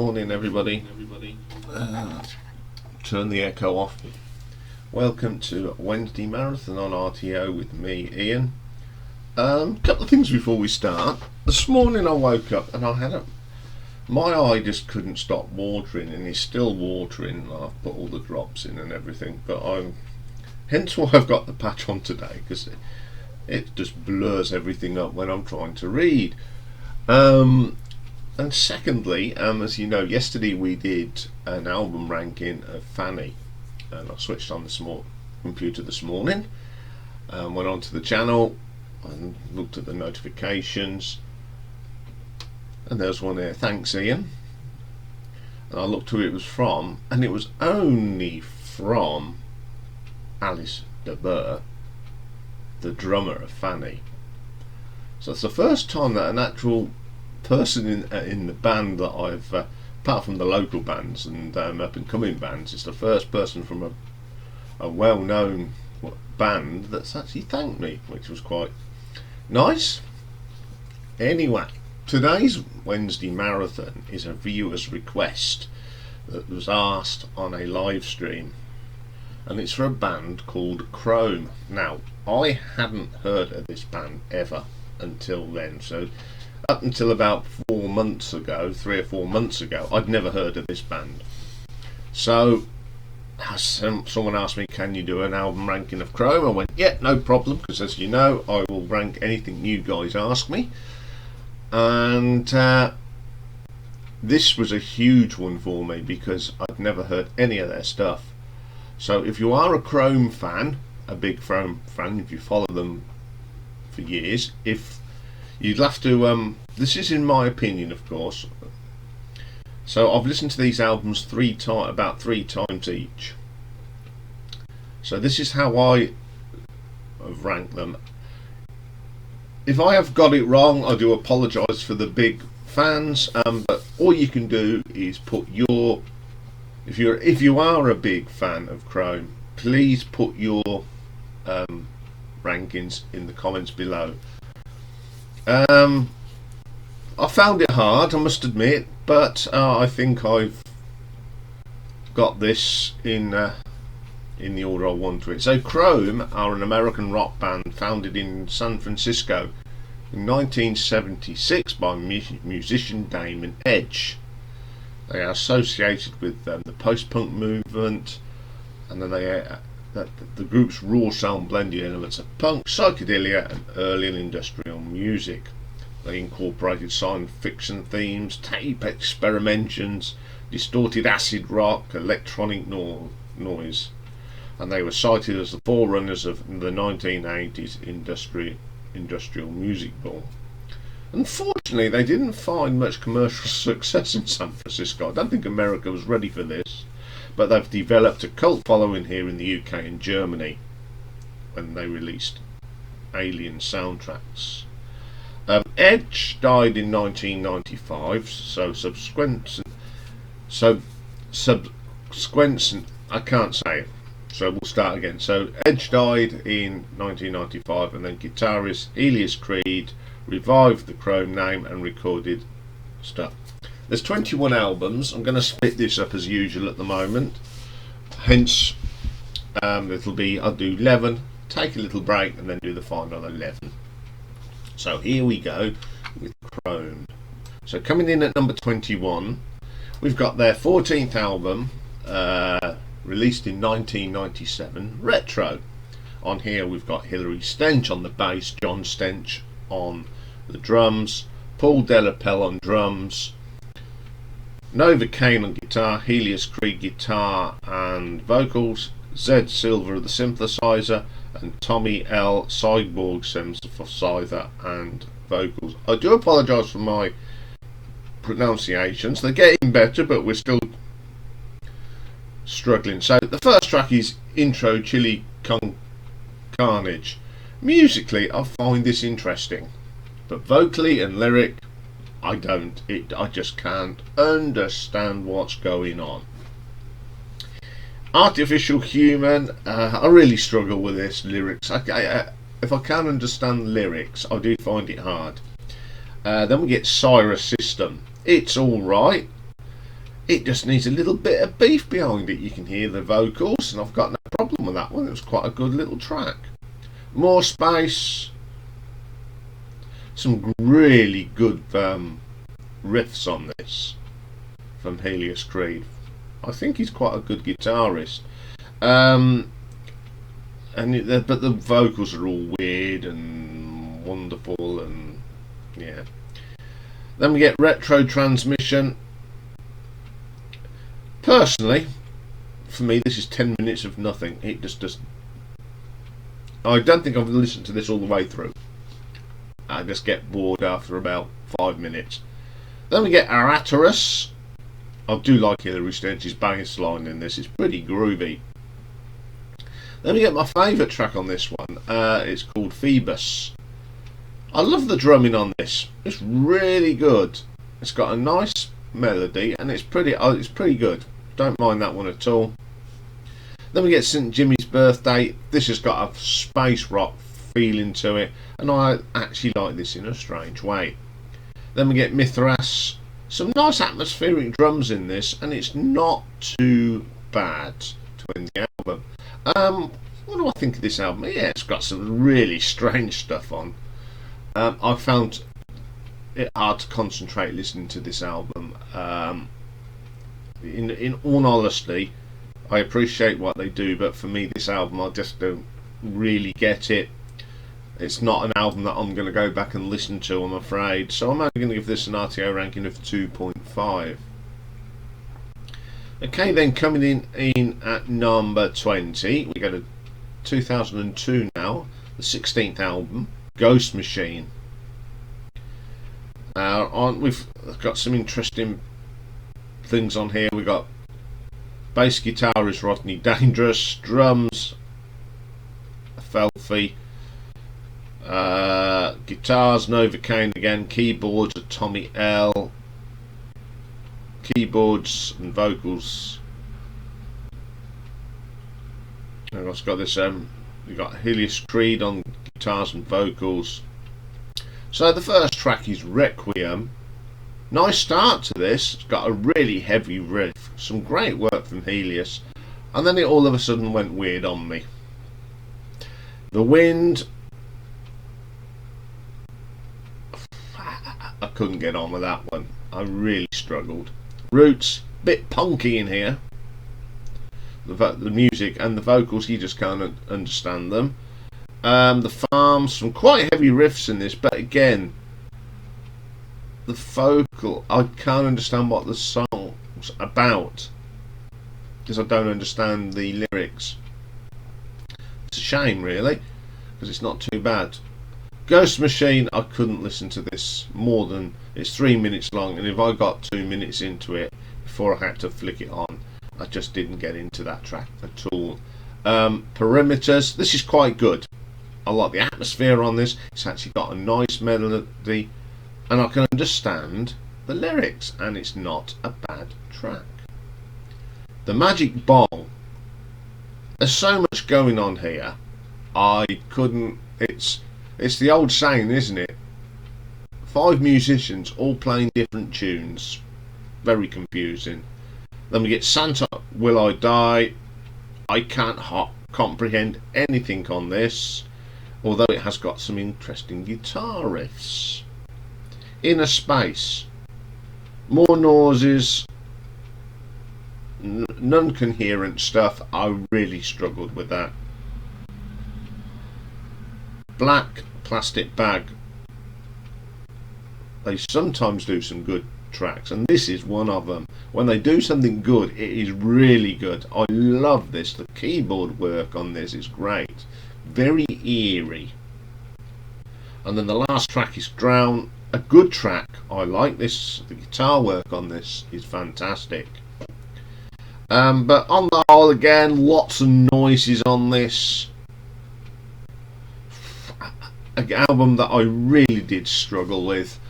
Morning everybody. Turn the echo off. Welcome to Wednesday Marathon on RTO with me, Ian. Couple of things before we start. This morning I woke up and my eye just couldn't stop watering, and it's still watering. I've put all the drops in and everything, but hence why I've got the patch on today, because it just blurs everything up when I'm trying to read. And secondly, as you know, yesterday we did an album ranking of Fanny, and I switched on the computer this morning, went onto the channel and looked at the notifications, and there's one there. Thanks, Ian. And I looked who it was from, and it was only from Alice de Burr, the drummer of Fanny. So it's the first time that an actual person in the band that I've, apart from the local bands and up and coming bands, it's the first person from a well-known band that's actually thanked me, which was quite nice. Anyway, today's Wednesday Marathon is a viewer's request that was asked on a live stream, and it's for a band called Chrome. Now, I hadn't heard of this band ever until then, so up until about 3 or 4 months ago, I'd never heard of this band. So someone asked me, can you do an album ranking of Chrome? I went, yeah, no problem, because as you know, I will rank anything you guys ask me. And this was a huge one for me because I'd never heard any of their stuff. So if you are a Chrome fan, a big Chrome fan, if you follow them for years, you'd have to, this is in my opinion, of course. So I've listened to these albums about three times each. So this is how I have ranked them. If I have got it wrong, I do apologise for the big fans. But all you can do is put your, if you are a big fan of Chrome, please put your rankings in the comments below. I found it hard, I must admit, but I think I've got this in the order I want to it. So Chrome are an American rock band founded in San Francisco in 1976 by musician Damon Edge. They are associated with the post-punk movement, and then the group's raw sound blended elements of punk, psychedelia and early industrial music. They incorporated science fiction themes, tape experimentations, distorted acid rock, electronic noise, and they were cited as the forerunners of the 1980s industrial music boom. Unfortunately, they didn't find much commercial success in San Francisco. I don't think America was ready for this, but they've developed a cult following here in the UK and Germany when they released Alien soundtracks. Edge died in 1995, so I can't say it, so we'll start again. So Edge died in 1995, and then guitarist Elias Creed revived the Chrome name and recorded stuff. There's 21 albums. I'm going to split this up as usual at the moment. Hence, I'll do 11, take a little break, and then do the final 11. So here we go with Chrome. So coming in at number 21, we've got their 14th album, released in 1997, Retro. On here we've got Hilary Stench on the bass, John Stench on the drums, Paul Delapelle on drums, Nova Kane on guitar, Elias Creed guitar and vocals, Zed Silver the synthesizer, and Tommy L Cyborg synthesizer and vocals. I do apologise for my pronunciations, they're getting better, but we're still struggling. So the first track is Intro Chili Con Carnage. Musically, I find this interesting, but vocally and lyric, I don't. I just can't understand what's going on. Artificial Human, I really struggle with this lyrics. If I can understand lyrics, I do find it hard. Then we get Cyrus System. It's alright. It just needs a little bit of beef behind it. You can hear the vocals, and I've got no problem with that one. It was quite a good little track. More space. Some really good riffs on this from Helios Creed. I think he's quite a good guitarist. But the vocals are all weird and wonderful, and yeah. Then we get Retro Transmission. Personally, for me, this is 10 minutes of nothing. It just does. I don't think I've listened to this all the way through. I just get bored after about 5 minutes. Then we get Araturus. I do like Hilary Stench's bass line in this. It's pretty groovy. Then we get my favourite track on this one. It's called Phoebus. I love the drumming on this. It's really good. It's got a nice melody, and it's pretty good. Don't mind that one at all. Then we get St. Jimmy's Birthday. This has got a space rock feeling to it, and I actually like this in a strange way. Then we get Mithras. Some nice atmospheric drums in this, and it's not too bad to end the album. What do I think of this album? Yeah, it's got some really strange stuff on. I found it hard to concentrate listening to this album. In all honesty, I appreciate what they do, but for me, this album, I just don't really get it. It's not an album that I'm going to go back and listen to, I'm afraid. So I'm only going to give this an RTO ranking of 2.5. Okay, then coming in at number 20, we go to 2002 now, the 16th album, Ghost Machine. We've got some interesting things on here. We've got bass guitar is Rodney Dangerous, drums Felfie, guitars Novocaine again, keyboards are Tommy L, keyboards and vocals. I've also got this. We've got Helios Creed on guitars and vocals. So the first track is Requiem. Nice start to this. It's got a really heavy riff. Some great work from Helios. And then it all of a sudden went weird on me. The Wind. I couldn't get on with that one. I really struggled. Roots. Bit punky in here. The music and the vocals, you just can't understand them. The Farm. Some quite heavy riffs in this. But again, the vocal, I can't understand what the song's about because I don't understand the lyrics. It's a shame, really, because it's not too bad. Ghost Machine, I couldn't listen to this more than, it's 3 minutes long, and if I got 2 minutes into it before I had to flick it on, I just didn't get into that track at all. Perimeters, this is quite good. I like the atmosphere on this. It's actually got a nice melody, and I can understand the lyrics, and it's not a bad track. The Magic Ball. There's so much going on here. I couldn't. It's the old saying, isn't it? 5 musicians all playing different tunes. Very confusing. Then we get Santa Will I Die. I can't comprehend anything on this, although it has got some interesting guitar riffs. Inner Space. More noises. Non-coherent stuff. I really struggled with that. Black Plastic Bag. They sometimes do some good tracks, and this is one of them. When they do something good, it is really good. I love this. The keyboard work on this is great. Very eerie. And then the last track is Drown. A good track. I like this. The guitar work on this is fantastic. But on the whole, again, lots of noises on this. An album that I really did struggle with.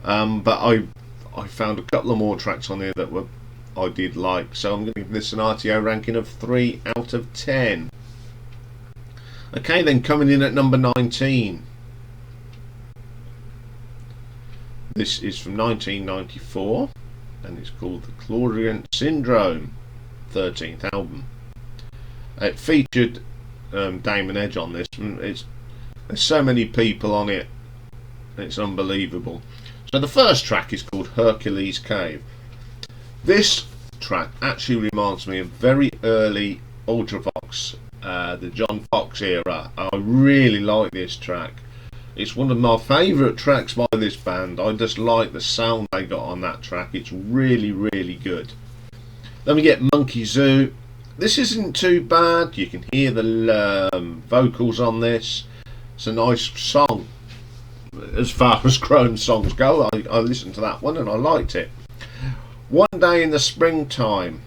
But I found a couple of more tracks on here that I did like. So I'm going to give this an RTO ranking of 3 out of 10. Okay, then coming in at number 19. This is from 1994. and it's called the Clairaudient Syndrome, 13th album. It featured Damon Edge on this. There's so many people on it, it's unbelievable. So the first track is called Hercules Cave. This track actually reminds me of very early Ultravox, the John Fox era. I really like this track. It's one of my favourite tracks by this band. I just like the sound they got on that track. It's really, really good. Then we get Monkey Zoo. This isn't too bad. You can hear the vocals on this. It's a nice song. As far as Chrome songs go, I listened to that one and I liked it. One Day in the Springtime.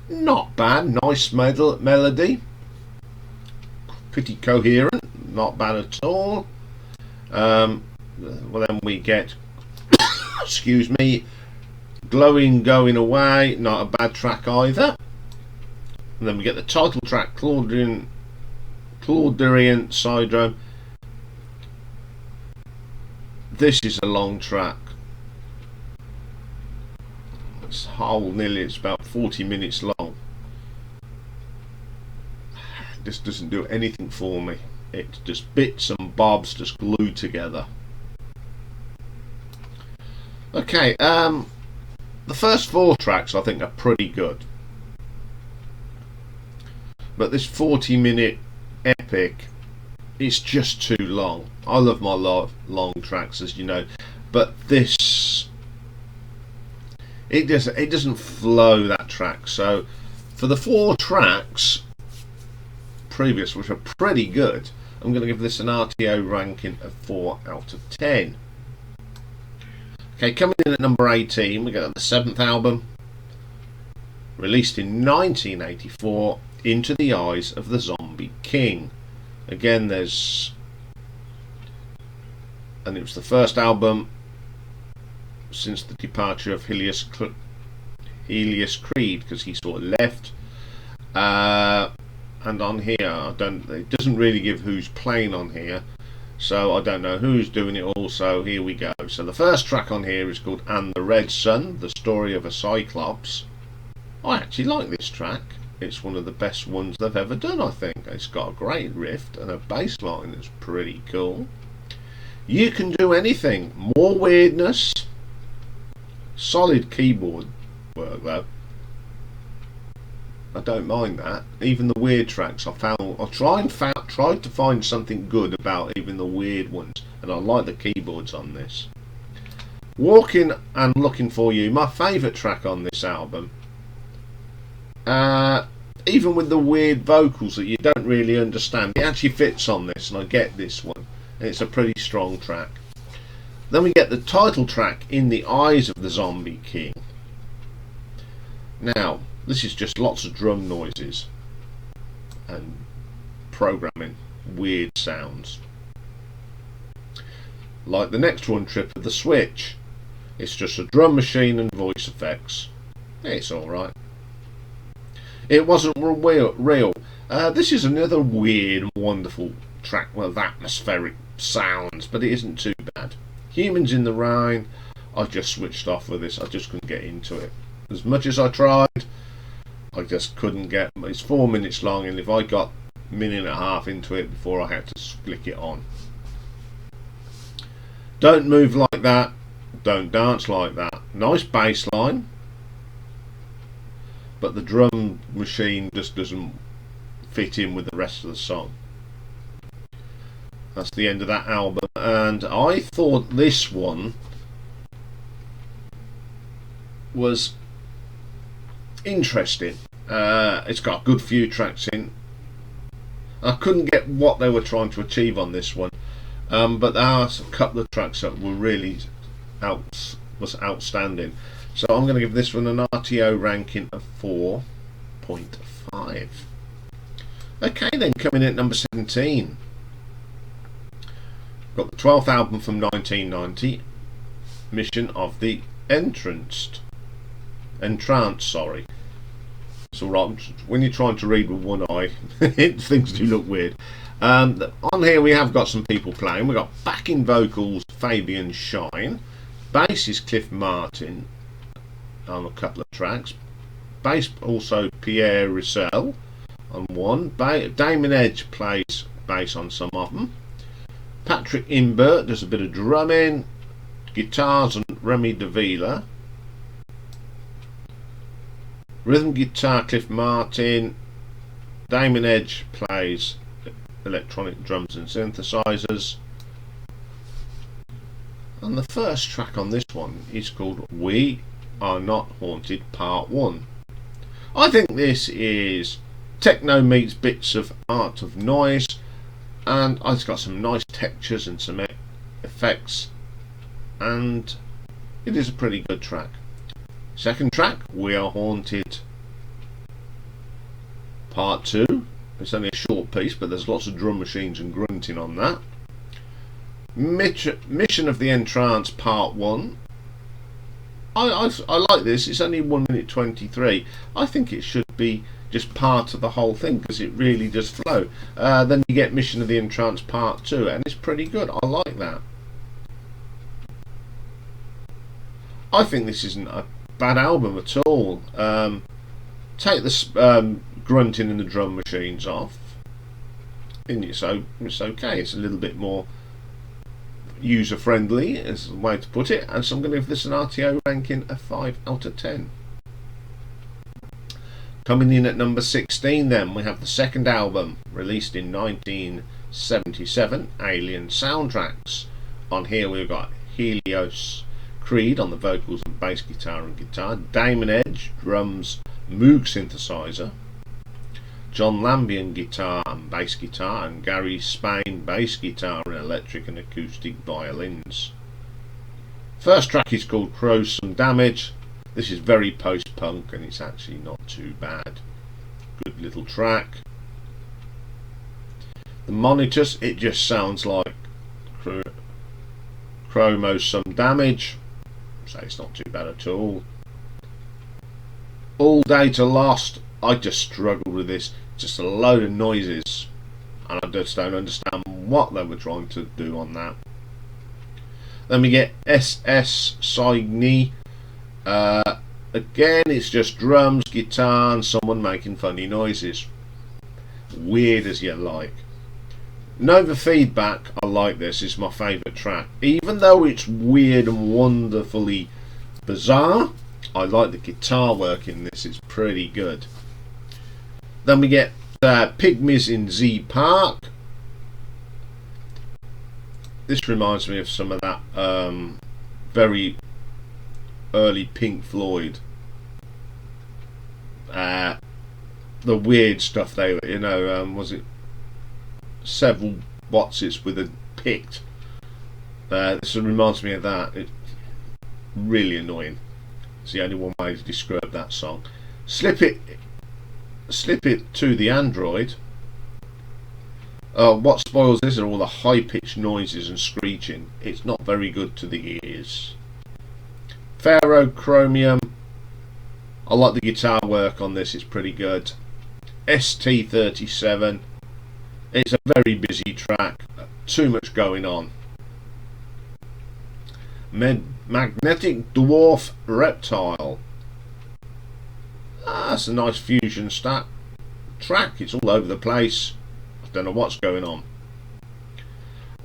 Not bad. Nice melody. Pretty coherent. Not bad at all. Well, then we get excuse me, Glowing Going Away, not a bad track either. And then we get the title track, Claudian Syndrome. This is a long track. It's it's about 40 minutes long. This doesn't do anything for me. It's just bits and bobs just glued together. Okay, the first 4 tracks I think are pretty good, but this 40-minute epic is just too long. I love my long tracks, as you know, but this it doesn't flow, that track. So for the 4 tracks previous, which are pretty good, I'm going to give this an RTO ranking of 4 out of 10. Okay, coming in at number 18, we got the 7th album, released in 1984, Into the Eyes of the Zombie King. Again, and it was the first album since the departure of Helios Creed, because he sort of left. And on here, it doesn't really give who's playing on here, so I don't know who's doing it all. So here we go. So the first track on here is called And the Red Sun, the story of a Cyclops. I actually like this track. It's one of the best ones they've ever done, I think. It's got a great riff and a bass line that's pretty cool. You Can Do Anything, more weirdness, solid keyboard work though. I don't mind that. Even the weird tracks, I tried to find something good about even the weird ones, and I like the keyboards on this. Walking and Looking For You, my favourite track on this album. Even with the weird vocals that you don't really understand, it actually fits on this, and I get this one. And it's a pretty strong track. Then we get the title track, In the Eyes of the Zombie King. Now, this is just lots of drum noises and programming weird sounds. Like the next one, Trip of the Switch. It's just a drum machine and voice effects. It's alright. It Wasn't Real. This is another weird and wonderful track with atmospheric sounds, but it isn't too bad. Humans in the Rain, I just switched off with this. I just couldn't get into it. As much as I tried, I just couldn't get. It's 4 minutes long, and if I got a minute and a half into it before I had to flick it on. Don't Move Like That, Don't Dance Like That. Nice bass line, but the drum machine just doesn't fit in with the rest of the song. That's the end of that album, and I thought this one was interesting. It's got a good few tracks in. I couldn't get what they were trying to achieve on this one, but there are a couple of tracks that were really outstanding. So I'm going to give this one an RTO ranking of 4.5. Okay, then coming in at number 17, got the 12th album from 1990, Mission of the Entranced. Sorry. It's alright, when you're trying to read with one eye, things do look weird. On here we have got some people playing. We've got backing vocals, Fabian Shine. Bass is Cliff Martin. on a couple of tracks. Bass also Pierre Roussel on one. Damon Edge plays bass on some of them. Patrick Imbert does a bit of drumming. Guitars and Remy Davila. Rhythm guitar Cliff Martin. Damon Edge plays electronic drums and synthesizers. And the first track on this one is called We Are Not Haunted Part 1. I think this is techno meets bits of art of noise, and it's got some nice textures and some effects, and it is a pretty good track. Second track, We Are Haunted Part 2. It's only a short piece, but there's lots of drum machines and grunting on that. Mission of the Entrance Part 1. I like this. It's only 1 minute 23. I think it should be just part of the whole thing because it really does flow. Then you get Mission of the Entrance Part 2, and it's pretty good. I like that. I think this isn't a bad album at all. Take the grunting and the drum machines off, and it's okay. It's a little bit more user friendly, is the way to put it, and so I'm going to give this an RTO ranking of 5 out of 10. Coming in at number 16 then, we have the second album, released in 1977, Alien Soundtracks. On here we've got Helios Creed on the vocals and bass guitar and guitar, Damon Edge drums, Moog synthesizer, John Lambian guitar and bass guitar, and Gary Spain bass guitar and electric and acoustic violins. First track is called Crow Some Damage. This is very post-punk and it's actually not too bad. Good little track. The Monitors, it just sounds like Chromo Some Damage, so it's not too bad at all. All Data Lost, I just struggled with this. Just a load of noises, and I just don't understand what they were trying to do on that. Then we get SS Signy. Again, it's just drums, guitar, and someone making funny noises. Weird as you like. Nova Feedback, I like this. It's my favourite track. Even though it's weird and wonderfully bizarre, I like the guitar work in this. It's pretty good. Then we get Pygmies in Z Park. This reminds me of some of that very early Pink Floyd. The weird stuff they were, was it several Watsits with a picked? This reminds me of that. It's really annoying. It's the only one way to describe that song. Slip It to the Android. What spoils this are all the high-pitched noises and screeching. It's not very good to the ears. Ferrochromium. I like the guitar work on this. It's pretty good. ST37. It's a very busy track. Too much going on. Magnetic Dwarf Reptile. That's a nice fusion track. It's all over the place. I don't know what's going on.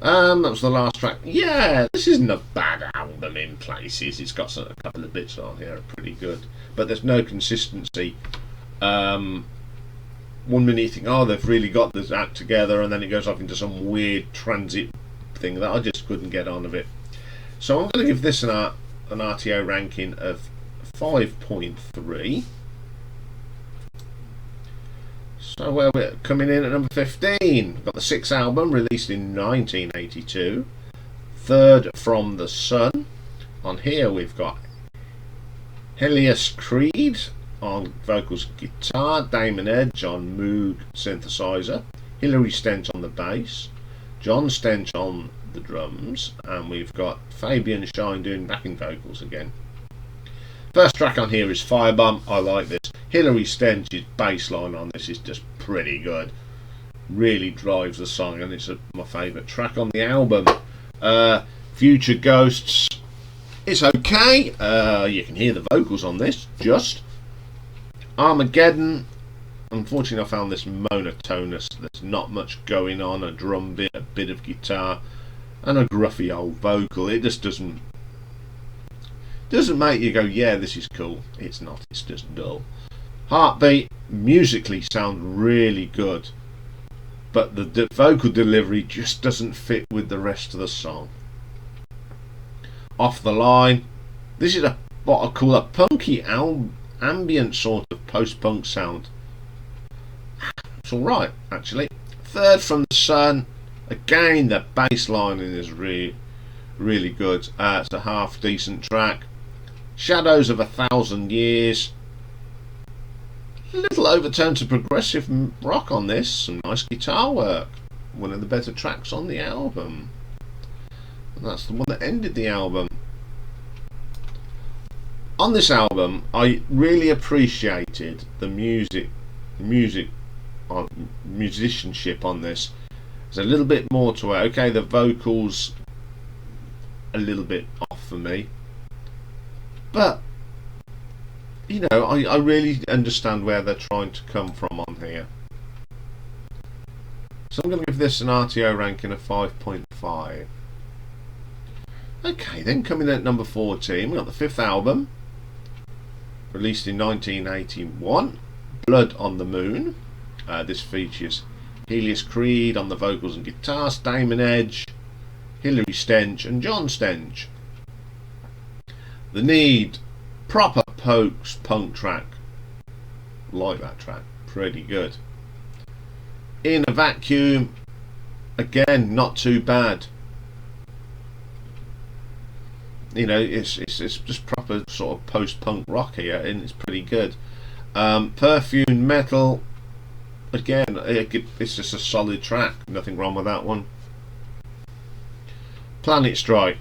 That was the last track. Yeah, this isn't a bad album in places. It's got a couple of bits on here are pretty good, but there's no consistency. 1 minute you think, oh, they've really got this act together, and then it goes off into some weird transit thing that I just couldn't get on of it. So I'm going to give this an RTO ranking of 5.3. So where we're coming in at number 15, we've got the sixth album released in 1982, Third from the Sun. On here we've got Helios Creed on vocals and guitar, Damon Edge on Moog synthesizer, Hilary Stench on the bass, John Stench on the drums, and we've got Fabian Shine doing backing vocals again. First track on here is Firebomb. I like this. Hilary Stench's bass line on this is just pretty good. Really drives the song, and it's my favourite track on the album. Future Ghosts. It's okay. You can hear the vocals on this. Just Armageddon. Unfortunately, I found this monotonous. There's not much going on. A drum bit, a bit of guitar, and a gruffy old vocal. It just doesn't make you go, yeah, this is cool. It's not. It's just dull. Heartbeat musically sound really good, but the vocal delivery just doesn't fit with the rest of the song. Off the Line. This is what I call a punky ambient sort of post-punk sound. It's alright, actually. Third From the Sun. Again, the bass lining is really good. It's a half decent track. Shadows of 1,000 Years. A little overturned to progressive rock on this. Some nice guitar work. One of the better tracks on the album. And that's the one that ended the album. On this album, I really appreciated the musicianship on this. There's a little bit more to it. Okay, the vocals a little bit off for me, but you know, I really understand where they're trying to come from on here. So I'm going to give this an RTO ranking of 5.5. Okay, then coming in at number 14, we've got the fifth album, released in 1981, Blood on the Moon. This features Helios Creed on the vocals and guitars, Damon Edge, Hilary Stench and John Stench. The Need, proper post-punk track. Like that track, pretty good. In a Vacuum, again, not too bad. You know, it's just proper sort of post-punk rock here, and it's pretty good. Perfume Metal, again, it's just a solid track. Nothing wrong with that one. Planet Strike.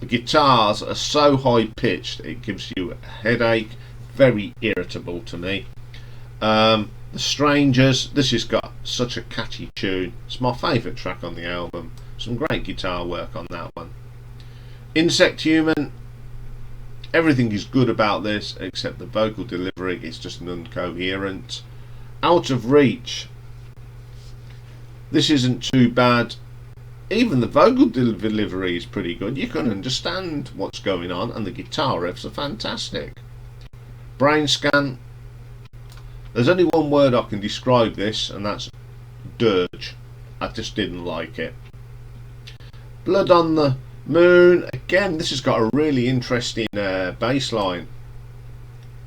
The guitars are so high-pitched, it gives you a headache. Very irritable to me. The Strangers. This has got such a catchy tune. It's my favourite track on the album. Some great guitar work on that one. Insect Human. Everything is good about this except the vocal delivery is just incoherent. Out of Reach. This isn't too bad. Even the vocal delivery is pretty good. You can understand what's going on, and the guitar riffs are fantastic. Brain Scan. There's only one word I can describe this, and that's dirge. I just didn't like it. Blood on the Moon. Again, this has got a really interesting bass line.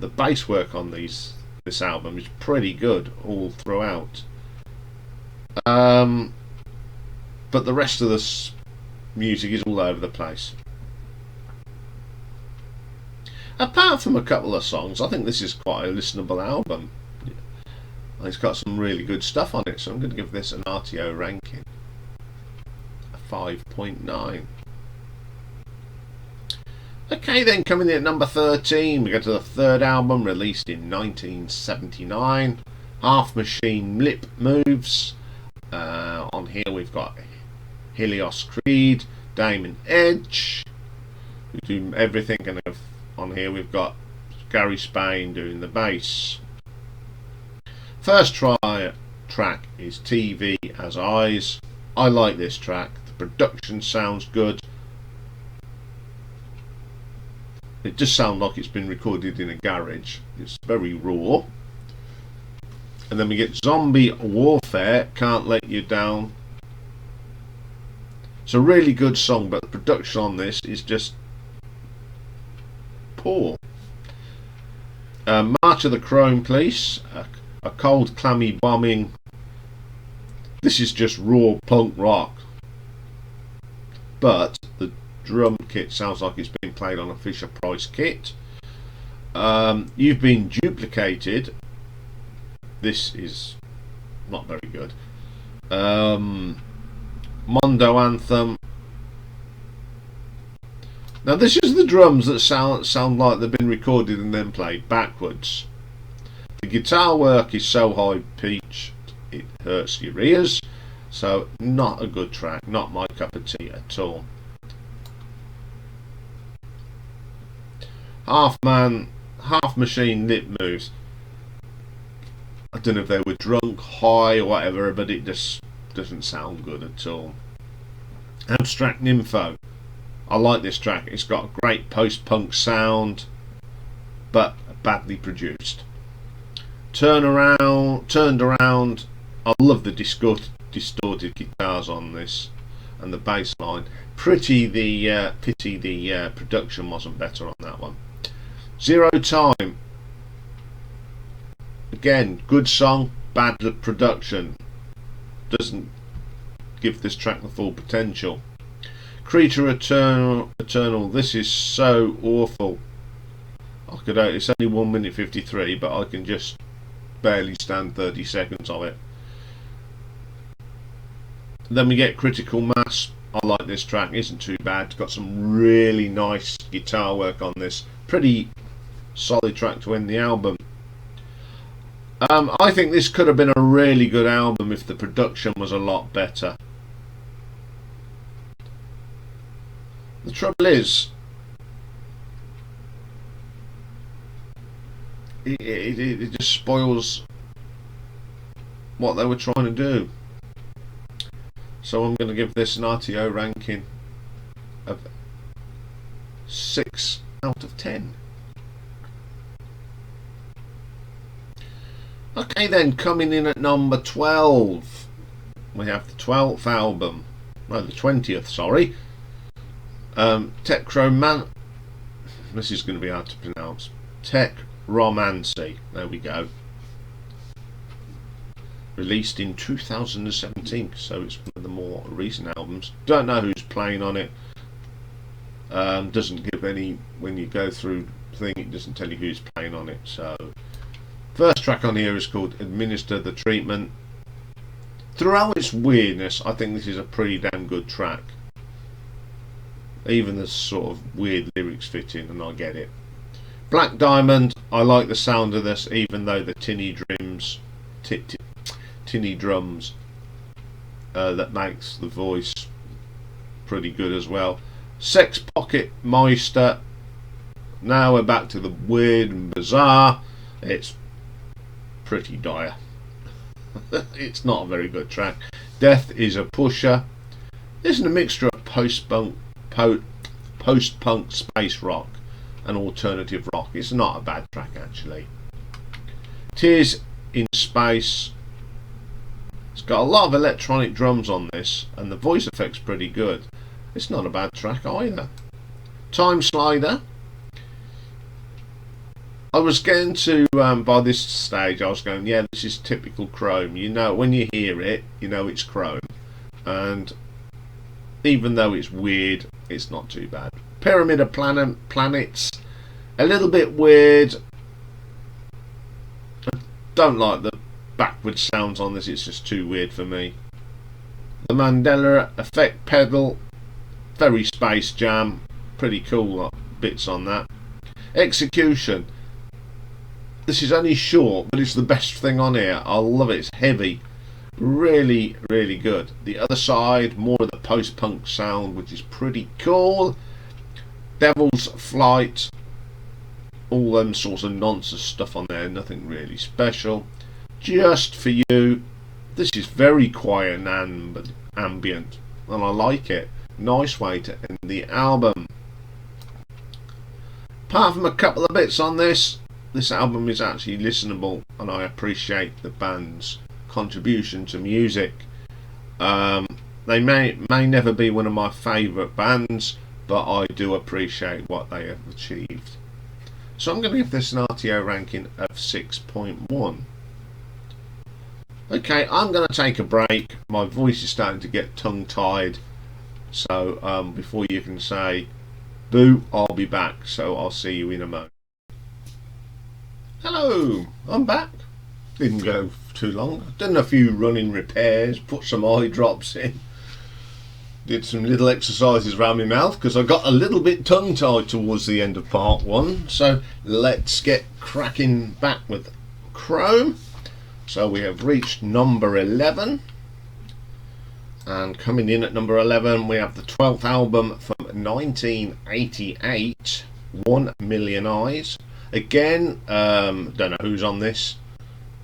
The bass work on this album is pretty good all throughout. But the rest of the music is all over the place. Apart from a couple of songs, I think this is quite a listenable album. It's got some really good stuff on it, so I'm going to give this an RTO ranking, a 5.9. Okay, then coming in at number 13, we go to the third album, released in 1979, Half Machine Lip Moves. On here we've got Helios Creed, Damon Edge, who do everything, and on here we've got Gary Spain doing the bass. First track is TV as Eyes. I like this track. The production sounds good. It just sounds like it's been recorded in a garage. It's very raw. And then we get Zombie Warfare, Can't Let You Down. It's a really good song, but the production on this is just poor. March of the Chrome Police, a cold, clammy bombing. This is just raw punk rock. But the drum kit sounds like it's been played on a Fisher Price kit. You've Been Duplicated. This is not very good. Mondo Anthem. Now this is the drums that sound like they've been recorded and then played backwards. The guitar work is so high pitched it hurts your ears. So not a good track, not my cup of tea at all. half man, half machine lip moves. I don't know if they were drunk, high, or whatever, but it just doesn't sound good at all. Abstract Nympho. I like this track. It's got a great post-punk sound, but badly produced. Turned around. I love the distorted guitars on this, and the bass line. Pity the production wasn't better on that one. Zero Time. Again, good song, bad production. Doesn't give this track the full potential. Creature Eternal. This is so awful. It's only 1 minute 53, but I can just barely stand 30 seconds of it. Then we get Critical Mass. I like this track, isn't too bad. It's got some really nice guitar work on this. Pretty solid track to end the album. I think this could have been a really good album if the production was a lot better. The trouble is, it just spoils what they were trying to do. So I'm going to give this an RTO ranking of 6 out of 10. Okay then, coming in at number 12, we have the 12th album, no, the 20th, sorry. Techroman. This is going to be hard to pronounce. Techromancy. There we go. Released in 2017, so it's one of the more recent albums. Don't know who's playing on it. Doesn't give any, when you go through the thing, it doesn't tell you who's playing on it. So, first track on here is called Administer the Treatment. Throughout its weirdness, I think this is a pretty damn good track. Even the sort of weird lyrics fit in, and I get it. Black Diamond. I like the sound of this, even though the tinny drums, that makes the voice pretty good as well. Sex Pocket Meister. Now we're back to the weird and bizarre. It's pretty dire. It's not a very good track. Death is a Pusher. This is a mixture of post-punk, space rock and alternative rock. It's not a bad track actually. Tears in Space. It's got a lot of electronic drums on this, and the voice effect's pretty good. It's not a bad track either. Time Slider. I was getting to, by this stage, I was going, yeah, this is typical Chrome. You know, when you hear it, you know it's Chrome. And even though it's weird, it's not too bad. Pyramid of Planets. A little bit weird. I don't like the backwards sounds on this, it's just too weird for me. The Mandela Effect Pedal. Very Space Jam. Pretty cool bits on that. Execution. This is only short, but it's the best thing on here. I love it. It's heavy. Really, really good. The Other Side, more of the post-punk sound, which is pretty cool. Devil's Flight. All them sorts of nonsense stuff on there. Nothing really special. Just For You. This is very quiet and ambient, and I like it. Nice way to end the album. Apart from a couple of bits on this album is actually listenable, and I appreciate the band's contribution to music. They may never be one of my favourite bands, but I do appreciate what they have achieved. So I'm going to give this an RTO ranking of 6.1. Okay, I'm going to take a break. My voice is starting to get tongue-tied, so before you can say boo, I'll be back. So I'll see you in a moment. Hello, I'm back. Didn't go too long. Done a few running repairs, put some eye drops in, did some little exercises around my mouth because I got a little bit tongue-tied towards the end of part 1. So let's get cracking back with Chrome. So we have reached number 11, and coming in at number 11 we have the 12th album from 1988, 1 Million Eyes. Again, don't know who's on this,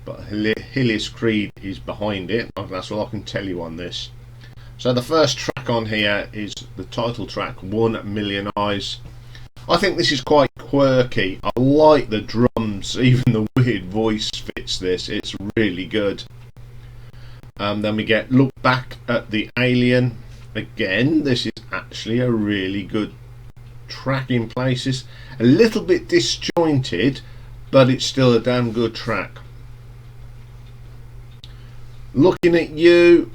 but Hillis Creed is behind it. That's all I can tell you on this. So the first track on here is the title track, 1 Million Eyes. I think this is quite quirky. I like the drums, even the weird voice fits this. It's really good. Then we get Look Back at the Alien. Again, this is actually a really good track in places. A little bit disjointed, but it's still a damn good track. Looking at You,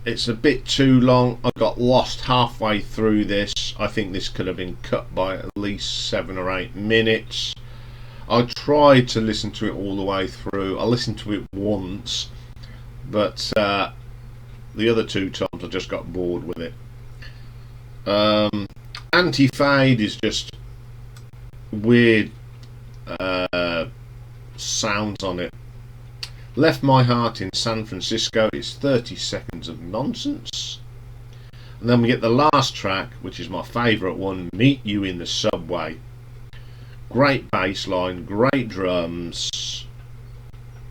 it's a bit too long. I got lost halfway through this. I think this could have been cut by at least 7 or 8 minutes. I tried to listen to it all the way through. I listened to it once, but the other 2 times I just got bored with it. Anti-Fade is just weird sounds on it. Left My Heart in San Francisco is 30 seconds of nonsense. And then we get the last track, which is my favourite one, Meet You in the Subway. Great bass line, great drums,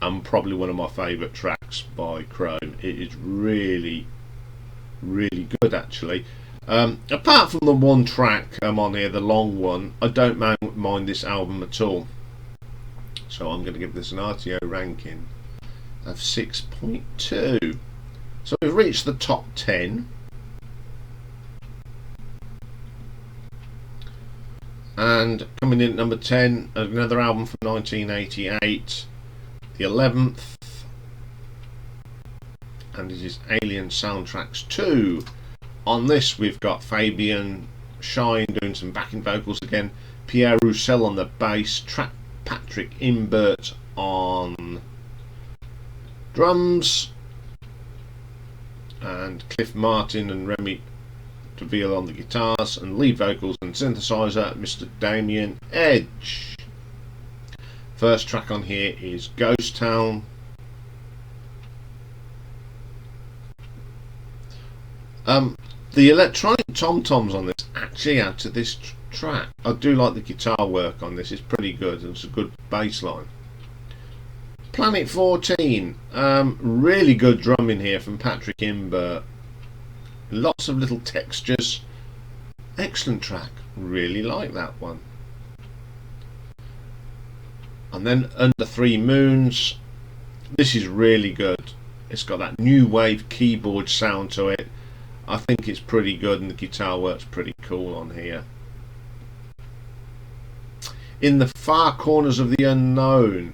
and probably one of my favourite tracks by Chrome. It is really, really good actually. Apart from the one track on here, the long one, I don't mind this album at all. So I'm going to give this an RTO ranking of 6.2. So we've reached the top 10. And coming in at number 10, another album from 1988, the 11th, and it is Alien Soundtracks 2. On this we've got Fabian Shine doing some backing vocals again, Pierre Roussel on the bass, Patrick Imbert on drums, and Cliff Martin and Remy Deville on the guitars, and lead vocals and synthesizer Mr. Damien Edge. First track on here is Ghost Town. The electronic tom-toms on this actually add to this track. I do like the guitar work on this, it's pretty good, and it's a good bass line. Planet 14, really good drumming here from Patrick Imbert. Lots of little textures. Excellent track, really like that one. And then Under Three Moons, this is really good. It's got that new wave keyboard sound to it. I think it's pretty good, and the guitar works pretty cool on here. In the Far Corners of the Unknown,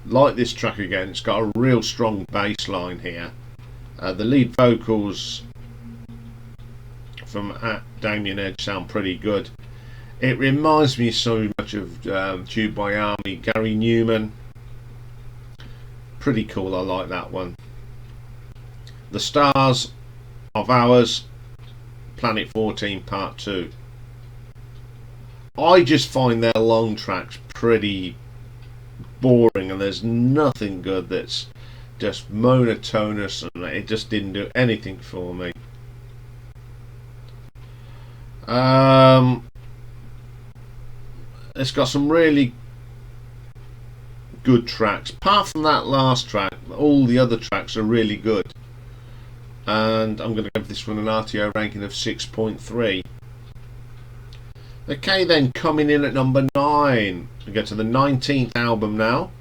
like this track again, it's got a real strong bass line here. The lead vocals from Damien Edge sound pretty good. It reminds me so much of Tube by Army, Gary Newman. Pretty cool, I like that one. The Stars of Ours, Planet 14 Part 2. I just find their long tracks pretty boring, and there's nothing good that's just monotonous, and it just didn't do anything for me. It's got some really good tracks. Apart from that last track, all the other tracks are really good. And I'm going to give this one an RTO ranking of 6.3. Okay, then, coming in at number 9, we get to the 19th album now,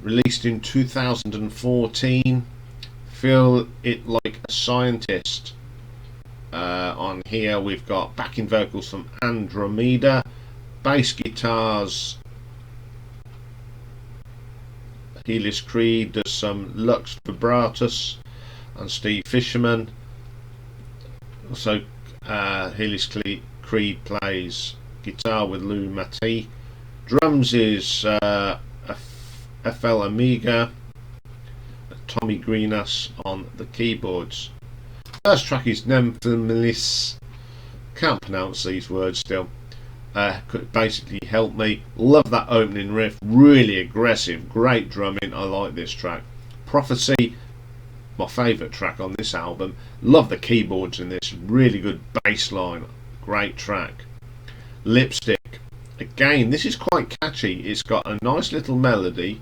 released in 2014. Feel It Like a Scientist. On here we've got backing vocals from Andromeda, bass guitars, Hillis Creed does some Lux Vibratus, and Steve Fisherman. Also Hillis Creed plays guitar with Lou Matty. Drums is FL Amiga, Tommy Greenas on the keyboards. First track is Nemesis. Can't pronounce these words still. Could basically help me. Love that opening riff, really aggressive, great drumming. I like this track. Prophecy, my favourite track on this album. Love the keyboards in this, really good bass line, great track. Lipstick, Again, this is quite catchy. It's got a nice little melody.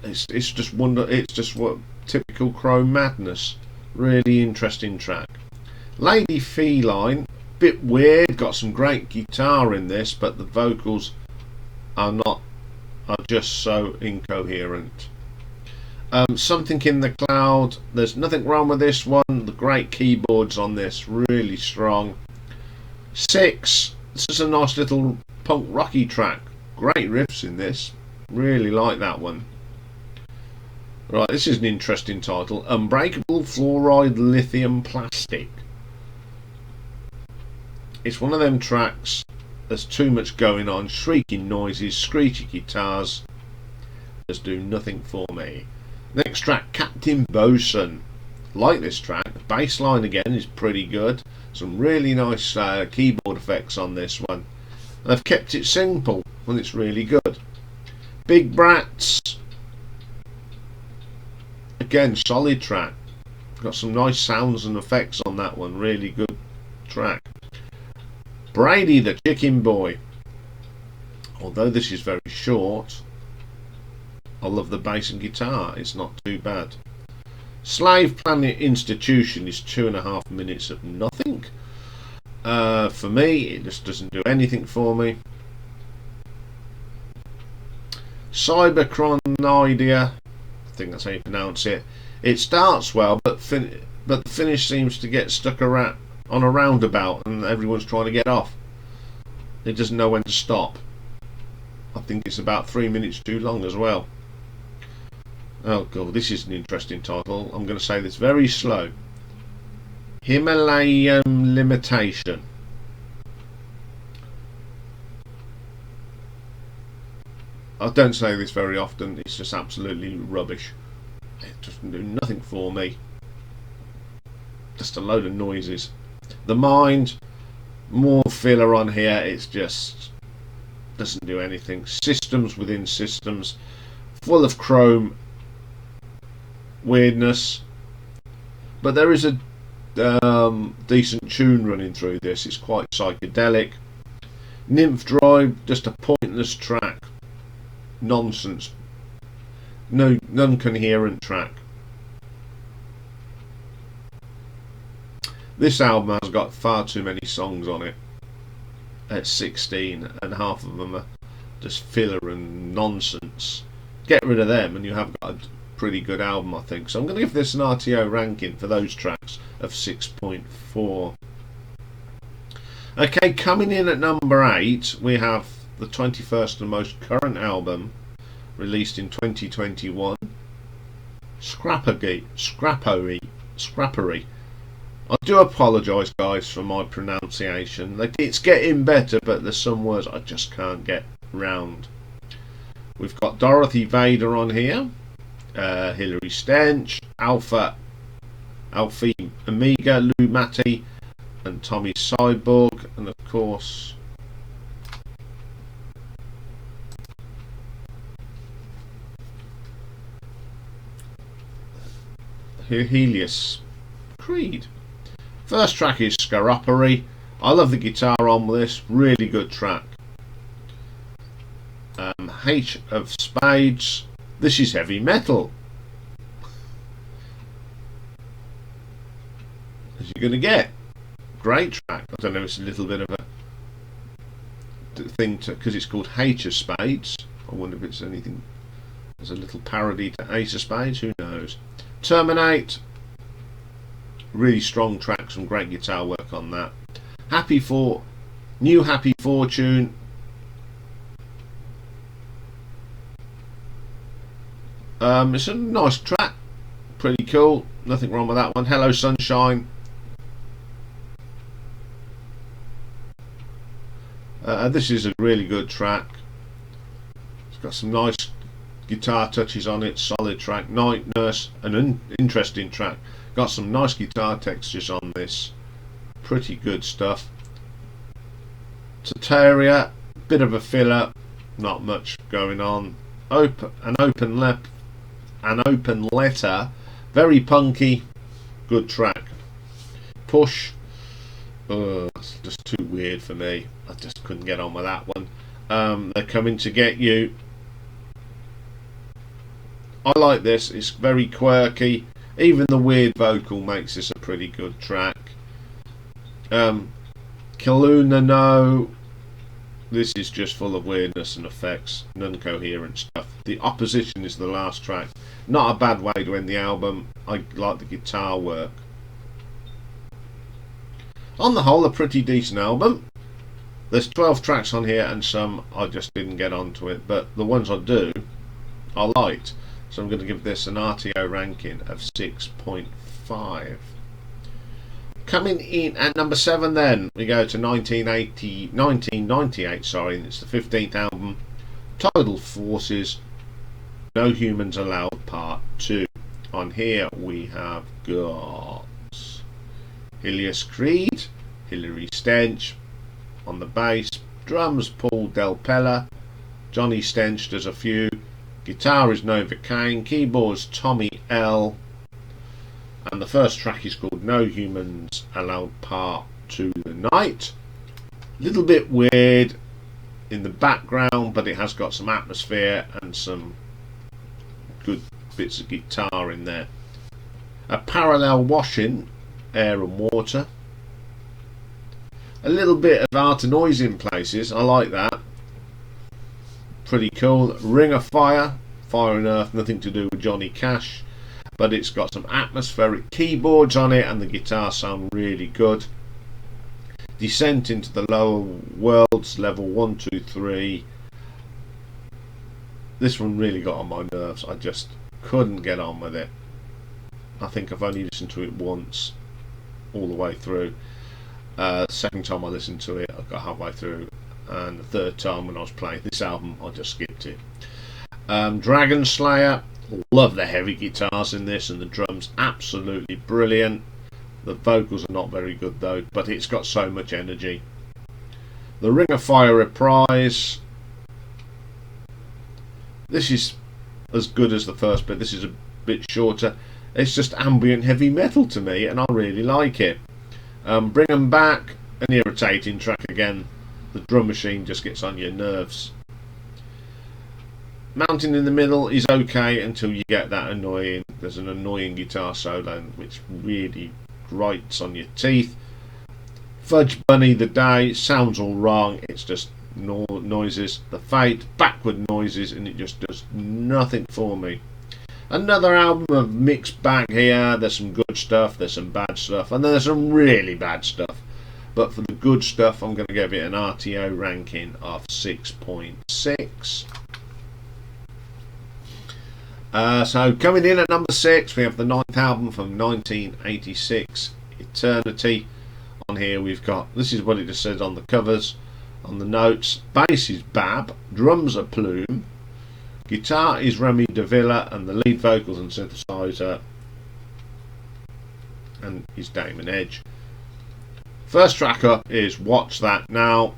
It's just wonder. It's just what typical Chrome madness. Really interesting track. Lady Feline, bit weird. Got some great guitar in this, but the vocals are just so incoherent. Something in the Cloud. There's nothing wrong with this one. The great keyboards on this, really strong. 6. This is a nice little punk rocky track. Great riffs in this. Really like that one. Right, this is an interesting title. Unbreakable Fluoride Lithium Plastic. It's one of them tracks. There's too much going on. Shrieking noises, screechy guitars. Just do nothing for me. Next track, Captain Bosun. Like this track. The bass line again is pretty good. Some really nice keyboard effects on this one. They've kept it simple and it's really good. Big Brats. Again, solid track. Got some nice sounds and effects on that one. Really good track. Brady the Chicken Boy. Although this is very short, I love the bass and guitar. It's not too bad. Slave Planet Institution is 2.5 minutes of nothing. For me, it just doesn't do anything for me. Cyberchronoidea, I think that's how you pronounce it. It starts well, but the finish seems to get stuck around on a roundabout, and everyone's trying to get off. It doesn't know when to stop. I think it's about 3 minutes too long as well. Oh god, this is an interesting title. I'm going to say this very slow. Himalayan Limitation. I don't say this very often. It's just absolutely rubbish. It doesn't do nothing for me. Just a load of noises. The Mind, more filler on here. It's just doesn't do anything. Systems within systems, full of Chrome weirdness, but there is a decent tune running through this. It's quite psychedelic. Nymph Drive, just a pointless track. Nonsense. No, non-coherent track. This album has got far too many songs on it. At 16, and half of them are just filler and nonsense. Get rid of them and you have got a pretty good album, I think. So I'm going to give this an RTO ranking for those tracks of 6.4. Okay, coming in at number 8, we have the 21st and most current album, released in 2021, Scrapery. I do apologise, guys, for my pronunciation. It's getting better, but there's some words I just can't get round. We've got Dorothy Vader on here, Hilary Stench, Alfie Amiga, Lou Matty, and Tommy Cyborg, and of course Helios Creed. First track is Scaropy. I love the guitar on this, really good track. H of Spades. This is heavy metal, as you're going to get. Great track. I don't know, it's a little bit of a thing to, because it's called H of Spades. I wonder if it's anything as a little parody to Ace of Spades, who knows. Terminate, really strong track, some great guitar work on that. New Happy Fortune. It's a nice track, pretty cool, nothing wrong with that one. Hello Sunshine. This is a really good track. It's got some nice guitar touches on it, solid track. Night Nurse, an interesting track. Got some nice guitar textures on this, pretty good stuff. Soteria, bit of a filler, not much going on. An open letter, very punky, good track. Push, It's just too weird for me. I just couldn't get on with that one. They're coming to get you. I like this. It's very quirky. Even the weird vocal makes this a pretty good track. Kaluna No. This is just full of weirdness and effects, non-coherent stuff. The Opposition is the last track. Not a bad way to end the album. I like the guitar work. On the whole, a pretty decent album. There's 12 tracks on here and some I just didn't get onto it, but the ones I do, I liked. So I'm going to give this an RTO ranking of 6.5. Coming in at number 7 then, we go to 1998, sorry, and it's the 15th album, Tidal Forces, No Humans Allowed Part 2. On here we have got Ilias Creed, Hilary Stench on the bass, drums Paul Del Pella, Johnny Stench does a few, guitar is Nova Kane, keyboards Tommy L, and the first track is called No Humans Allowed Part 2 The Night. Little bit weird in the background, but it has got some atmosphere and some good bits of guitar in there. A parallel washing, air and water. A little bit of art and noise in places, I like that. Pretty cool. Ring of Fire, Fire and Earth, nothing to do with Johnny Cash, but it's got some atmospheric keyboards on it and the guitar sound really good. Descent into the Lower Worlds, level 1, 2, 3. This one really got on my nerves. I just couldn't get on with it. I think I've only listened to it once all the way through. Second time I listened to it I got halfway through, and the third time when I was playing this album I just skipped it. Dragon Slayer, love the heavy guitars in this and the drums, absolutely brilliant. The vocals are not very good though, but it's got so much energy. The Ring of Fire Reprise, this is as good as the first bit. This is a bit shorter. It's just ambient heavy metal to me and I really like it. Bring 'Em Back, an irritating track again. The drum machine just gets on your nerves. Mountain in the Middle is okay until you get that annoying, there's an annoying guitar solo which really grates on your teeth. Fudge Bunny The Day sounds all wrong, it's just noises. The Fate, backward noises, and it just does nothing for me. Another album of mixed bag here. There's some good stuff, there's some bad stuff, and there's some really bad stuff. But for the good stuff, I'm going to give it an RTO ranking of 6.6. So coming in at number 6, we have the 9th album from 1986, Eternity. On here we've got, this is what it just says on the covers, on the notes. Bass is Bab, drums are Plume, guitar is Remy Davila, and the lead vocals and synthesizer and is Damon Edge. First track up is Watch That Now.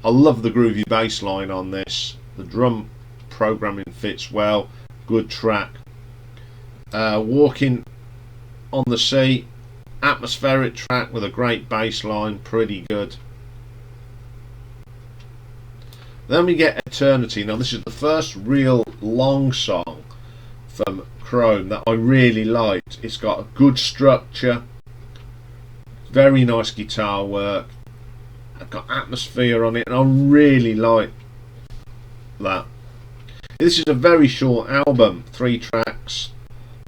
I love the groovy bass line on this. The drum programming fits well. Good track. Walking on the Sea, atmospheric track with a great bass line, pretty good. Then we get Eternity. Now this is the first real long song from Chrome that I really liked. It's got a good structure, very nice guitar work, I've got atmosphere on it, and I really like that. This is a very short album, 3 tracks,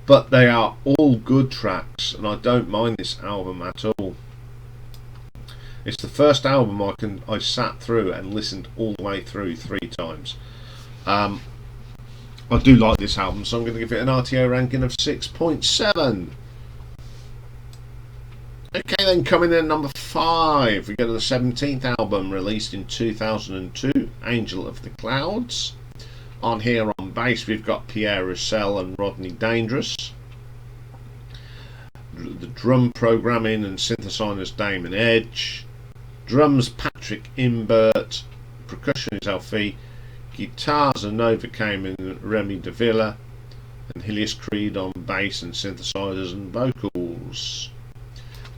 but they are all good tracks, and I don't mind this album at all. It's the first album I sat through and listened all the way through 3 times. I do like this album, so I'm going to give it an RTO ranking of 6.7. Okay, then coming in at number 5, we go to the 17th album, released in 2002, Angel of the Clouds. On here on bass we've got Pierre Roussel and Rodney Dangerous. The drum programming and synthesizers Damon Edge. Drums Patrick Imbert. Percussion is Alfie. Guitars are Nova Kane and Remy Davila. And Ilias Creed on bass and synthesizers and vocals.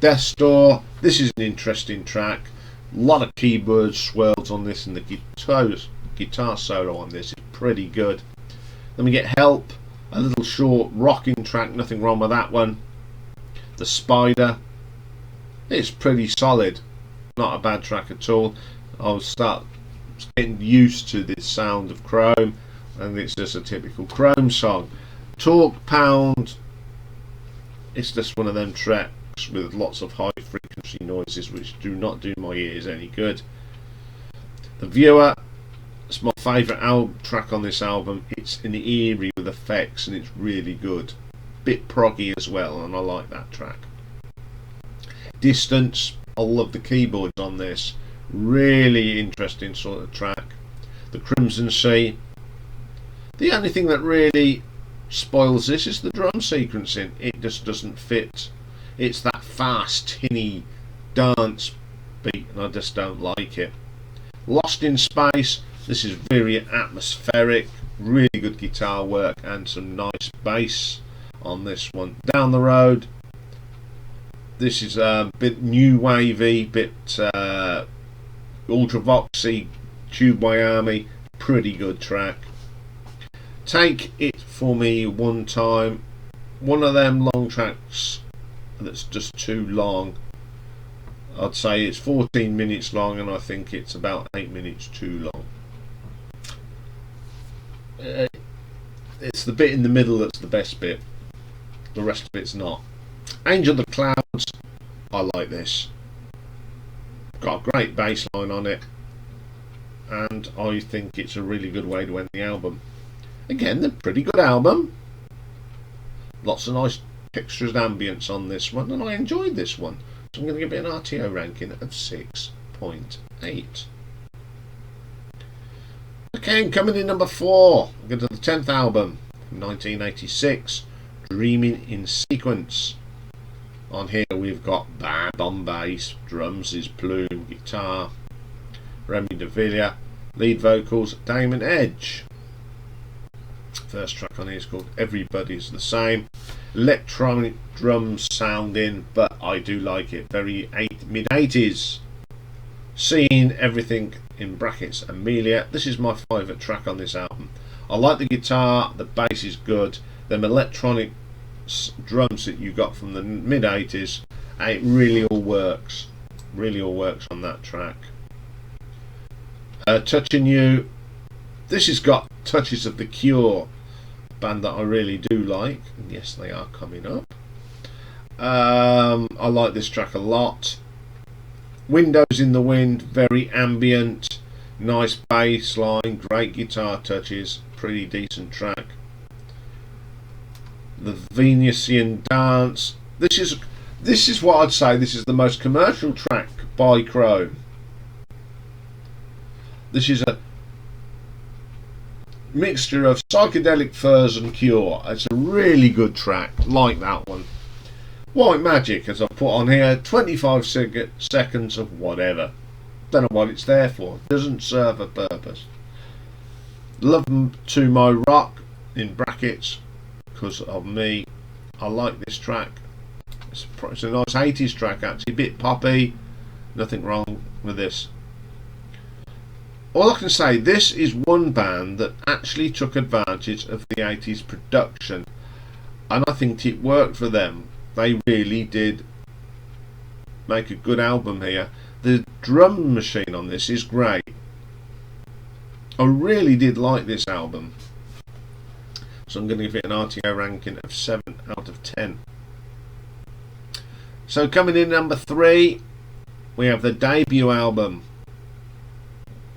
Death Store. This is an interesting track. A lot of keyboard swirls on this, and the guitar solo on this is pretty good. Then we get Help, a little short rocking track, nothing wrong with that one. The Spider, it's pretty solid, not a bad track at all. I'll start getting used to this sound of Chrome, and it's just a typical Chrome song. Talk Pound, it's just one of them tracks with lots of high frequency noises which do not do my ears any good. The Viewer, it's my favourite track on this album. It's an eerie with effects, and it's really good. Bit proggy as well, and I like that track. Distance, I love the keyboards on this. Really interesting sort of track. The Crimson Sea. The only thing that really spoils this is the drum sequencing. It just doesn't fit. It's that fast, tinny dance beat, and I just don't like it. Lost in Space, this is very atmospheric, really good guitar work and some nice bass on this one. Down the Road, this is a bit new wavy, bit ultravoxy, tube Wyoming, pretty good track. Take It For Me One Time, one of them long tracks that's just too long. I'd say it's 14 minutes long, and I think it's about 8 minutes too long. It's the bit in the middle that's the best bit, the rest of it's not. Angel the Clouds, I like this. Got a great bass line on it, and I think it's a really good way to end the album. Again, a pretty good album. Lots of nice textured ambience on this one, and I enjoyed this one. So I'm going to give it an RTO ranking of 6.8. Okay, coming in number 4, we're going to the 10th album, 1986, Dreaming in Sequence. On here we've got Band on bass, drums is Plume, guitar, Remy DeVilla, lead vocals, Damon Edge. First track on here is called Everybody's the Same. Electronic drums sounding, but I do like it. Very mid-80s. Seeing Everything in brackets Amelia. This is my favourite track on this album. I like the guitar, the bass is good. Them electronic drums that you got from the mid-80s, it really all works. Really all works on that track. Touching You. This has got touches of The Cure, band that I really do like, and yes, they are coming up. I like this track a lot. Windows in the Wind, very ambient, nice bass line, great guitar touches, pretty decent track. The Venetian Dance, this is what I'd say, this is the most commercial track by Chrome. This is a mixture of Psychedelic Furs and Cure. It's a really good track, like that one. White Magic, as I put on here, 25 seconds of whatever. Don't know what it's there for. Doesn't serve a purpose. Love to My Rock, in brackets, because of me. I like this track. It's a nice 80s track actually, a bit poppy. Nothing wrong with this. All I can say, this is one band that actually took advantage of the 80s production, and I think it worked for them. They really did make a good album here. The drum machine on this is great. I really did like this album. So I'm going to give it an RTO ranking of 7 out of 10. So coming in number 3, we have the debut album,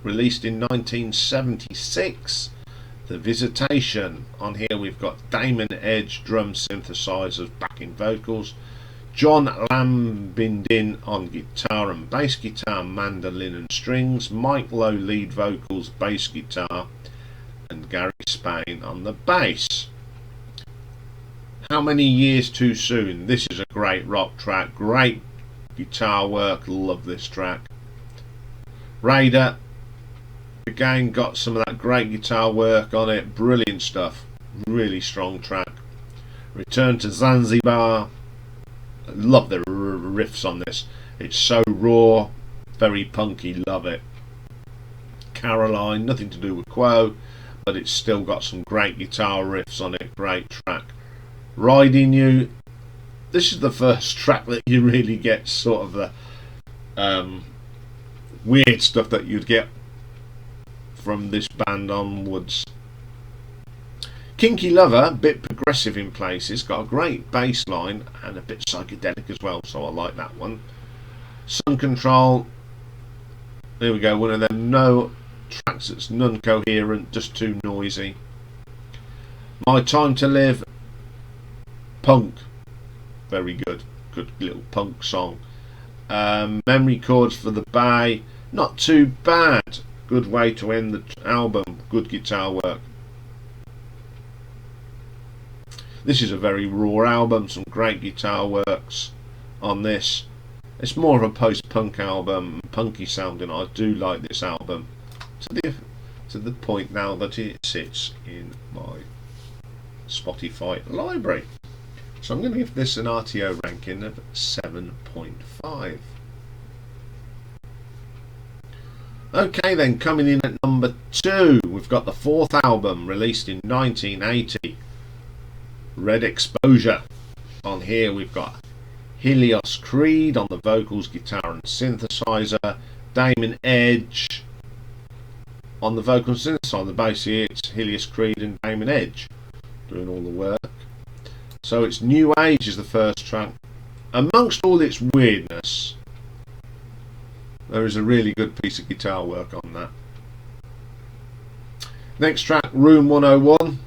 released in 1976, The Visitation. On here we've got Damon Edge, drum synthesizers, backing vocals, John Lambindin on guitar and bass guitar, mandolin and strings, Mike Lowe lead vocals, bass guitar, and Gary Spain on the bass. How Many Years Too Soon. This is a great rock track, great guitar work, love this track. Raider, again, got some of that great guitar work on it, brilliant stuff, really strong track. Return to Zanzibar, love the riffs on this. It's so raw, very punky, love it. Caroline, nothing to do with Quo, but it's still got some great guitar riffs on it, great track. Riding You, this is the first track that you really get sort of the weird stuff that you'd get from this band onwards. Kinky Lover, a bit progressive in places, got a great bass line and a bit psychedelic as well, so I like that one. Sun Control, there we go, one of them no tracks that's non-coherent, just too noisy. My Time to Live, punk, very good little punk song. Memory Chords for the Bay, not too bad, good way to end the album, good guitar work. This is a very raw album, some great guitar works on this. It's more of a post-punk album, punky sounding. I do like this album to the point now that it sits in my Spotify library. So I'm going to give this an RTO ranking of 7.5. Okay then, coming in at number 2, we've got the fourth album released in 1980, Red Exposure. On here we've got Helios Creed on the vocals, guitar and synthesizer, Damon Edge on the vocals and synthesizer. The bass here, it's Helios Creed and Damon Edge doing all the work. So it's New Age is the first track. Amongst all its weirdness, there is a really good piece of guitar work on that. Next track, Room 101.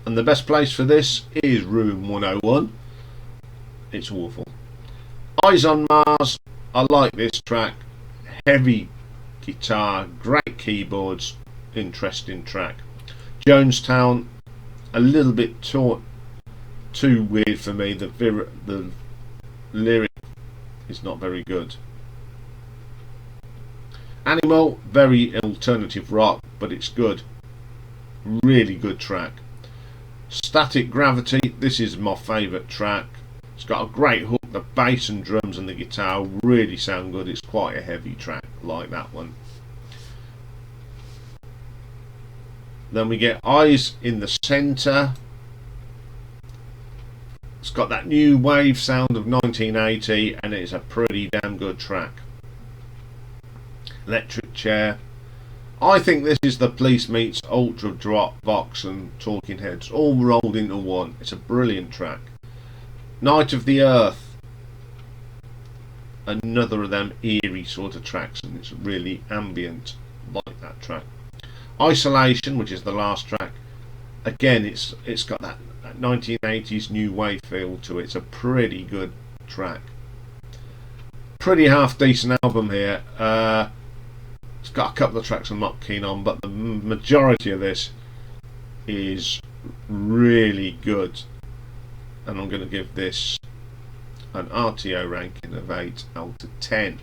And the best place for this is Room 101. It's awful. Eyes on Mars, I like this track. Heavy guitar, great keyboards, interesting track. Jonestown, a little bit too weird for me. The lyric is not very good. Animal, very alternative rock, but it's good. Really good track. Static Gravity, this is my favourite track. It's got a great hook, the bass and drums and the guitar really sound good. It's quite a heavy track, like that one. Then we get Eyes in the Centre. It's got that new wave sound of 1980 and it's a pretty damn good track. Electric Chair. I think this is the Police meets Ultra Drop, Vox and Talking Heads all rolled into one. It's a brilliant track. Night of the Earth, another of them eerie sort of tracks, and it's really ambient, like that track. Isolation, which is the last track, again it's got that 1980s new wave feel to it. It's a pretty good track. Pretty half decent album here. It's got a couple of tracks I'm not keen on, but the majority of this is really good, and I'm going to give this an RTO ranking of 8 out of 10.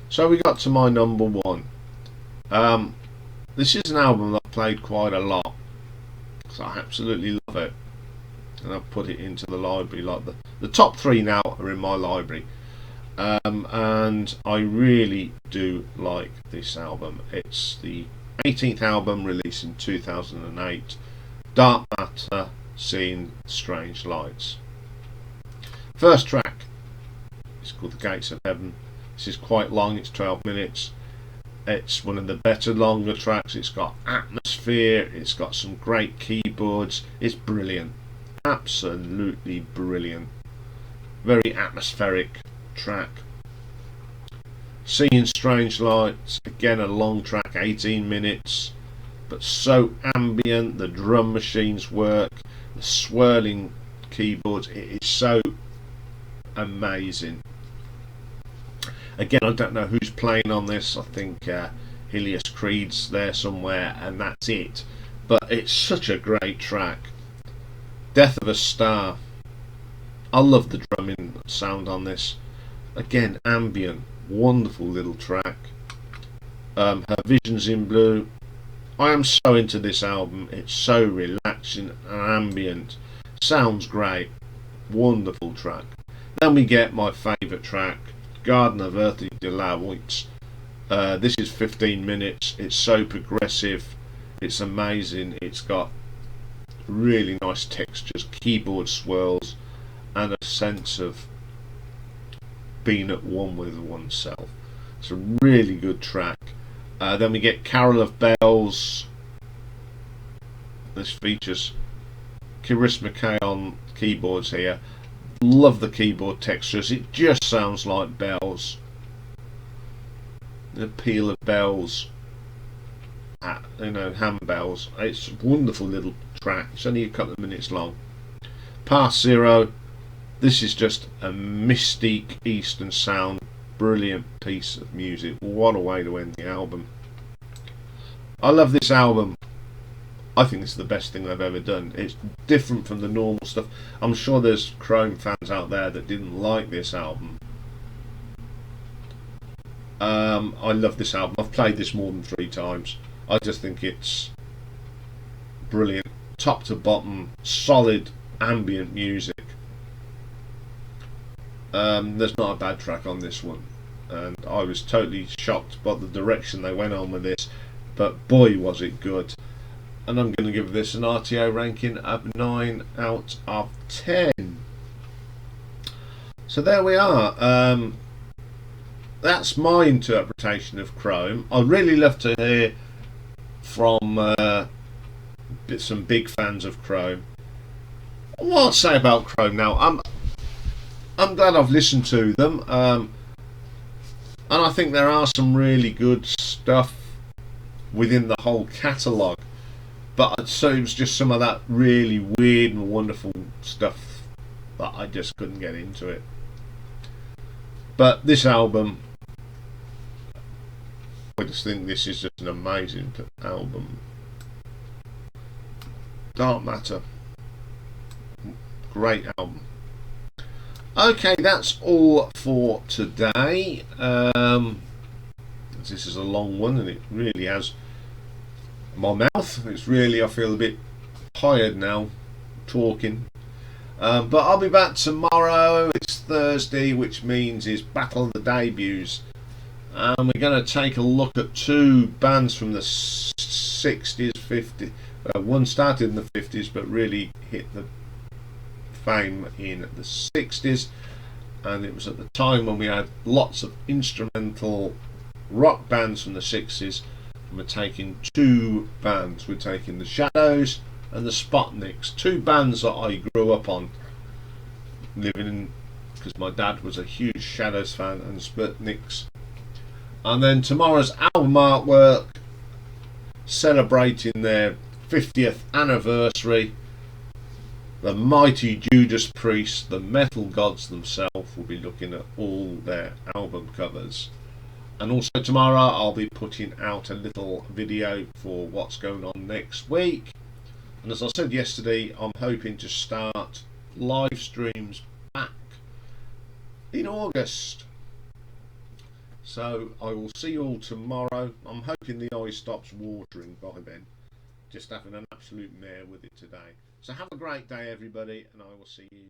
So we got to my number 1. This is an album that I've played quite a lot because I absolutely love it, and I've put it into the library. Like the top 3 now are in my library. And I really do like this album. It's the 18th album released in 2008, Dark Matter, Seeing Strange Lights. First track is called The Gates of Heaven. This is quite long, it's 12 minutes. It's one of the better longer tracks. It's got atmosphere, it's got some great keyboards. It's brilliant, absolutely brilliant, very atmospheric track. Seeing Strange Lights, again a long track, 18 minutes, but so ambient. The drum machines work, the swirling keyboards, it is so amazing. Again, I don't know who's playing on this. I think Helios Creed's there somewhere and that's it, but it's such a great track. Death of a Star, I love the drumming sound on this. Again, ambient, wonderful little track. Her Visions in Blue, I am so into this album. It's so relaxing and ambient, sounds great, wonderful track. Then we get my favourite track, Garden of Earthly Delights. This is 15 minutes. It's so progressive. It's amazing. It's got really nice textures, keyboard swirls, and a sense of being at one with oneself. It's a really good track. Then we get Carol of Bells. This features Chris McKay on keyboards here. Love the keyboard textures. It just sounds like bells. The peal of bells. You know, handbells. It's a wonderful little track. It's only a couple of minutes long. Past Zero. This is just a mystique Eastern sound. Brilliant piece of music. What a way to end the album. I love this album. I think it's the best thing they've ever done. It's different from the normal stuff. I'm sure there's Chrome fans out there that didn't like this album. I love this album. I've played this more than 3 times. I just think it's brilliant. Top to bottom, solid ambient music. There's not a bad track on this one. And I was totally shocked by the direction they went on with this. But boy was it good. And I'm going to give this an RTO ranking of 9 out of 10. So there we are. That's my interpretation of Chrome. I'd really love to hear from some big fans of Chrome. What I'll say about Chrome now, I'm glad I've listened to them, and I think there are some really good stuff within the whole catalogue. But so it was just some of that really weird and wonderful stuff that I just couldn't get into it. But this album, I just think this is just an amazing album. Dark Matter, great album. Okay, that's all for today. This is a long one, and it really has my mouth. It's really, I feel a bit tired now talking. But I'll be back tomorrow. It's Thursday, which means it's Battle of the Debuts. And we're going to take a look at 2 bands from the 60s, 50s. One started in the 50s, but really hit the fame in the 60s. And it was at the time when we had lots of instrumental rock bands from the 60s. And we're taking 2 bands. We're taking the Shadows and the Spotniks, 2 bands that I grew up on, living in, because my dad was a huge Shadows fan and Sputniks. And then tomorrow's album artwork, celebrating their 50th anniversary, the mighty Judas Priest, the metal gods themselves, will be looking at all their album covers. And also tomorrow I'll be putting out a little video for what's going on next week. And as I said yesterday, I'm hoping to start live streams back in August. So I will see you all tomorrow. I'm hoping the eye stops watering by then. Just having an absolute mare with it today. So have a great day, everybody, and I will see you